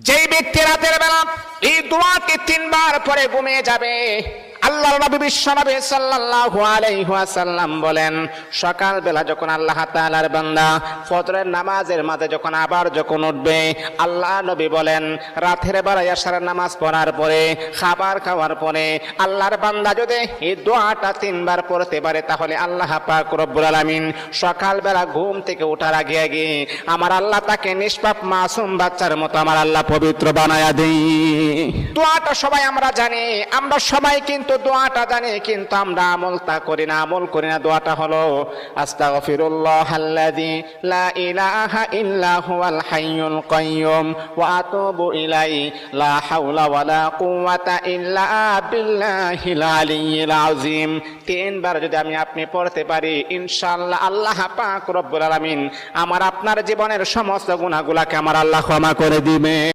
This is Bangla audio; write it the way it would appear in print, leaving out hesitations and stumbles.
যেই ব্যক্তি রাতের বেলা এই দোয়াটি 3 বার পরে ঘুমিয়ে যাবে, আল্লাহর নবী বিশ্বনবী সাল্লাল্লাহু আলাইহি ওয়াসাল্লাম বলেন, সকাল বেলা যখন আল্লাহ তাআলার বান্দা ফজরের নামাজের মাঝে যখন উঠবে, আল্লাহ নবী বলেন রাতের বেলা এশারের নামাজ পড়ার পরে, খাবার খাওয়ার পরে আল্লাহর বান্দা যদি এই দোয়াটা 3 বার পড়তে পারে, তাহলে আল্লাহ পাক রব্বুল আলামিন সকাল বেলা ঘুম থেকে ওঠার আগে আগে আমার আল্লাহ তাকে নিষ্পাপ মাসুম বাচ্চার মতো আমার আল্লাহ পবিত্র বানায়া দেই। দোয়াটা সবাই আমরা জানি, আমরা সবাই কিন্তু দোয়াটা জানি, কিন্তু আমরা আমল করি না। দোয়াটা হলো আস্তাগফিরুল্লাহাল্লাযী লা ইলাহা ইল্লা হুয়াল হাইয়ুল কাইয়্যুম ওয়া আতুবু ইলাইহি লা হাওলা ওয়ালা কুওয়াতা ইল্লা বিল্লাহিল আলিয়্যিল আযীম। 3 বার যদি আপনি পড়তে পারি, ইনশাআল্লাহ আল্লাহ পাক রব্বুল আলামিন আমার আপনার জীবনের সমস্ত গুনাহগুলোকে আমার আল্লাহ ক্ষমা করে দিবে।